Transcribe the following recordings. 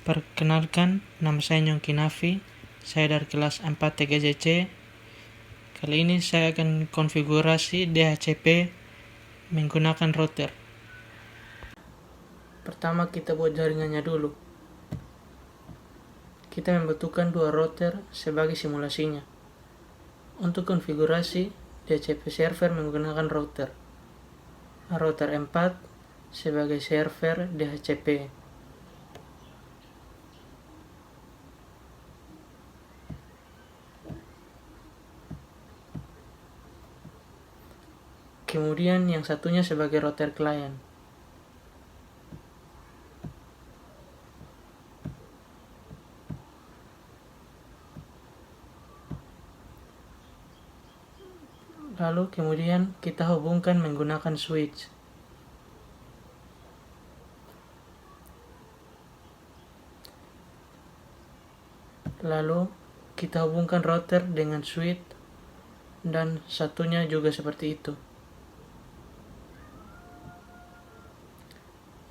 Perkenalkan, nama saya Nyongki Nafi. Saya dari kelas 4 TGJC. Kali ini saya akan konfigurasi DHCP menggunakan router. Pertama kita buat jaringannya dulu. Kita membutuhkan 2 router sebagai simulasinya. Untuk konfigurasi DHCP server menggunakan router 4 sebagai server DHCP. Kemudian yang satunya sebagai router klien. Lalu kemudian kita hubungkan menggunakan switch. Lalu kita hubungkan router dengan switch dan satunya juga seperti itu.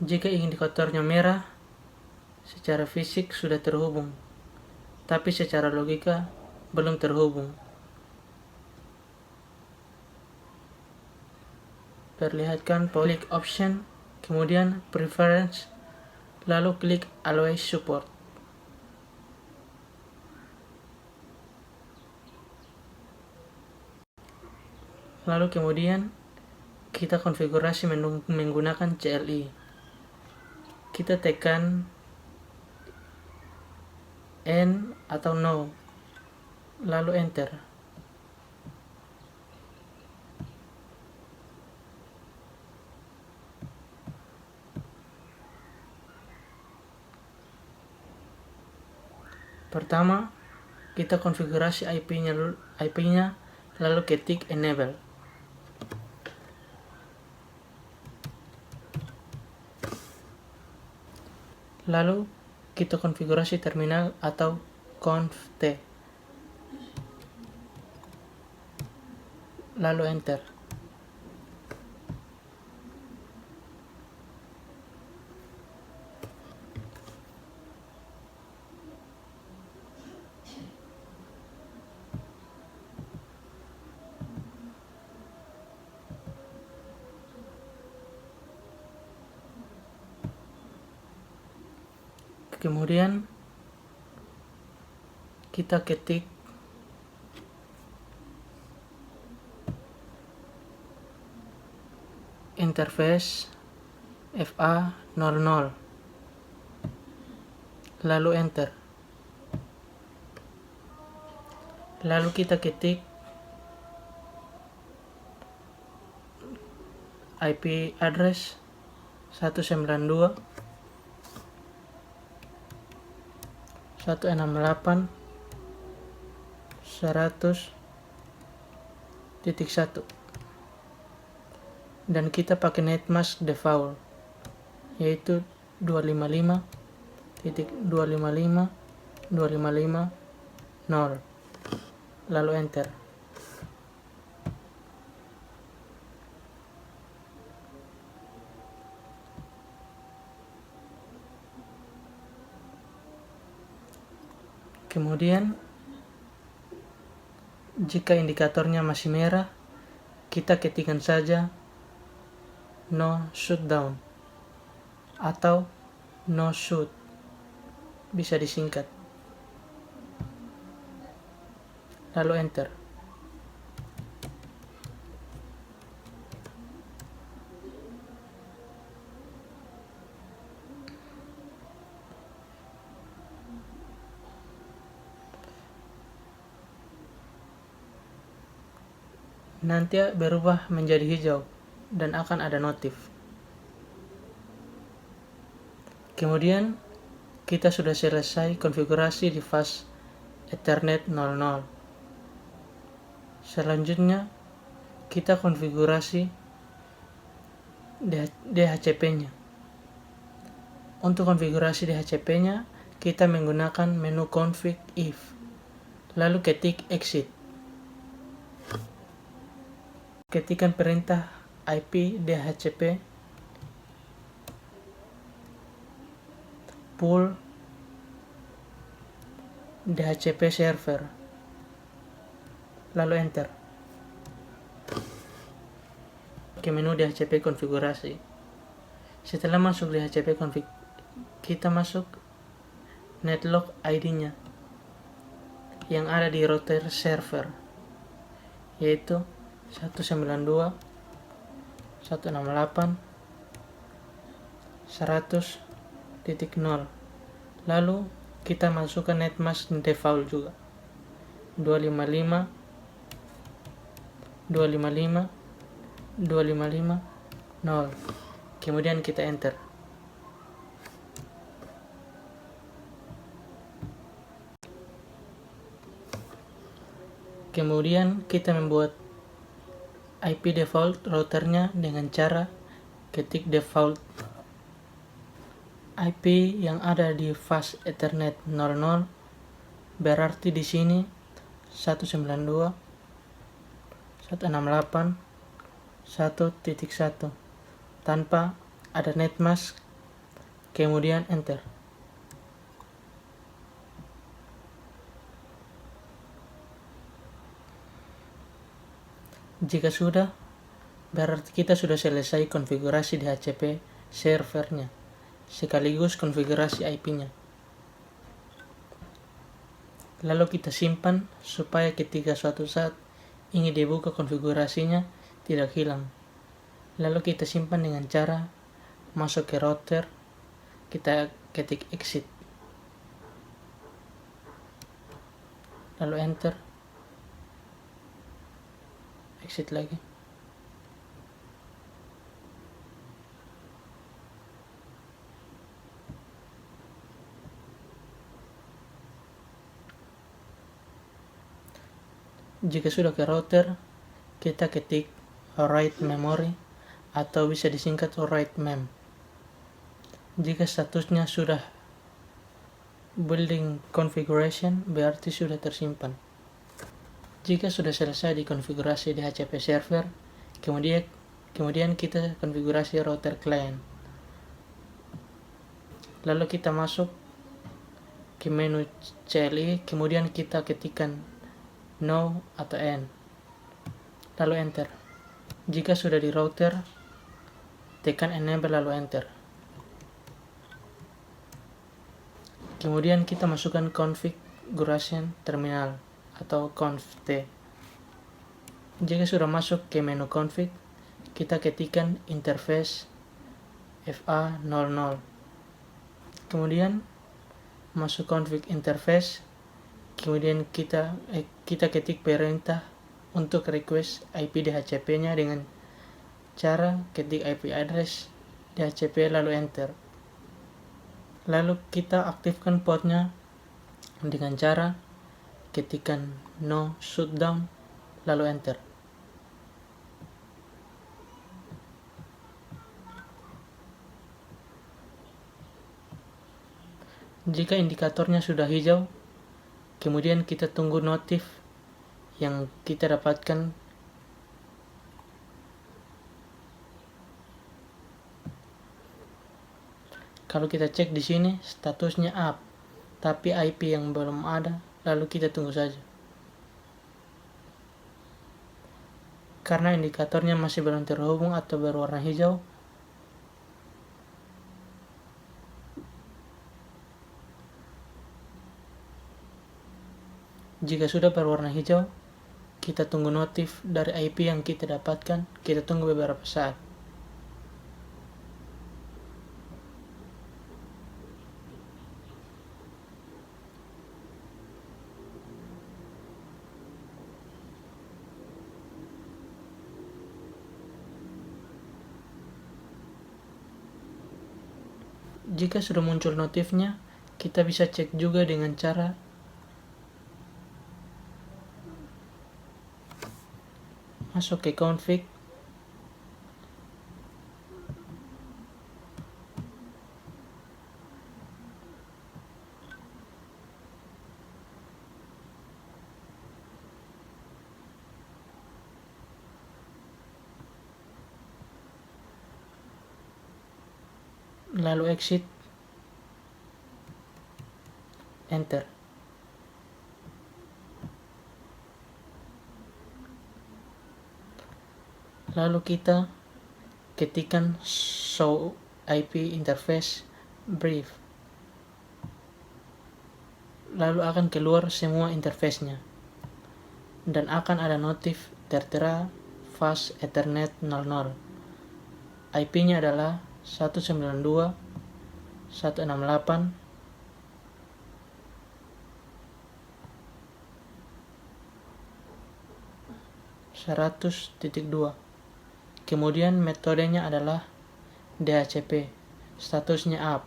Jika indikatornya merah, secara fisik sudah terhubung, tapi secara logika belum terhubung. Perlihatkan klik option, kemudian preference, lalu klik always support. Lalu kemudian kita konfigurasi menggunakan CLI. Kita tekan N atau No, lalu enter. Pertama, kita konfigurasi IP-nya lalu ketik enable. Lalu kita konfigurasi terminal atau conft, lalu enter. Kemudian kita ketik interface FA00, lalu enter. Lalu kita ketik IP address 192.168.100.1 dan kita pakai netmask default yaitu 255.255.255.0, lalu enter. Kemudian jika indikatornya masih merah, kita ketikkan saja no shutdown atau no shoot, bisa disingkat, lalu enter. Nanti berubah menjadi hijau dan akan ada notif. Kemudian kita sudah selesai konfigurasi di fast Ethernet 00. Selanjutnya kita konfigurasi DHCP-nya. Untuk konfigurasi DHCP-nya kita menggunakan menu config if, lalu ketik exit. Ketikkan perintah IP DHCP pool DHCP server, lalu enter. Ke menu DHCP konfigurasi. Setelah masuk DHCP config, kita masuk netlog ID-nya yang ada di router server, yaitu 192.168.100.0. Lalu kita masukkan netmask default juga 255.255.255.0. Kemudian kita enter. Kemudian kita membuat IP default routernya dengan cara ketik default IP yang ada di fast Ethernet 00, berarti di sini 192.168.1.1 tanpa ada netmask, kemudian enter. Jika sudah, berarti kita sudah selesai konfigurasi DHCP servernya sekaligus konfigurasi IP-nya. Lalu kita simpan supaya ketika suatu saat ingin dibuka konfigurasinya tidak hilang. Lalu kita simpan dengan cara masuk ke router, kita ketik exit, lalu enter, exit lagi. Jika sudah ke router, kita ketik write memory atau bisa disingkat write mem. Jika statusnya sudah building configuration, berarti sudah tersimpan. Jika sudah selesai dikonfigurasi DHCP server, kemudian kita konfigurasi router client. Lalu kita masuk ke menu CLI, kemudian kita ketikkan no atau n, lalu enter. Jika sudah di router, tekan enable lalu enter. Kemudian kita masukkan configuration terminal atau conft. Jika sudah masuk ke menu config, kita ketikkan interface FA00. Kemudian masuk config interface, kemudian kita ketik perintah untuk request IP DHCP-nya dengan cara ketik IP address DHCP lalu enter. Lalu kita aktifkan portnya dengan cara ketikkan no shutdown lalu enter. Jika indikatornya sudah hijau, kemudian kita tunggu notif yang kita dapatkan. Kalau kita cek di sini statusnya up, tapi IP yang belum ada, lalu kita tunggu saja. Karena indikatornya masih belum terhubung atau berwarna hijau, jika sudah berwarna hijau, kita tunggu notif dari IP yang kita dapatkan. Kita tunggu beberapa saat. Jika sudah muncul notifnya, kita bisa cek juga dengan cara masuk ke config, lalu exit, enter. Lalu kita ketikkan show IP interface brief. Lalu akan keluar semua interface-nya. Dan akan ada notif tertera fast ethernet 00. IP-nya adalah 192.168.100.2. Kemudian metodenya adalah DHCP, statusnya up.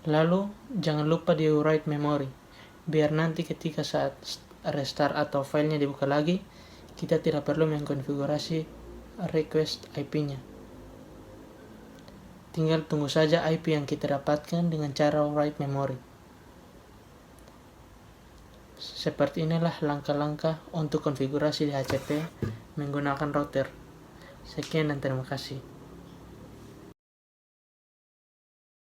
Lalu jangan lupa di write memory, biar nanti ketika saat restart atau filenya dibuka lagi, kita tidak perlu mengkonfigurasi request IP-nya. Tinggal tunggu saja IP yang kita dapatkan dengan cara write memory. Seperti inilah langkah-langkah untuk konfigurasi DHCP menggunakan router. Sekian dan terima kasih.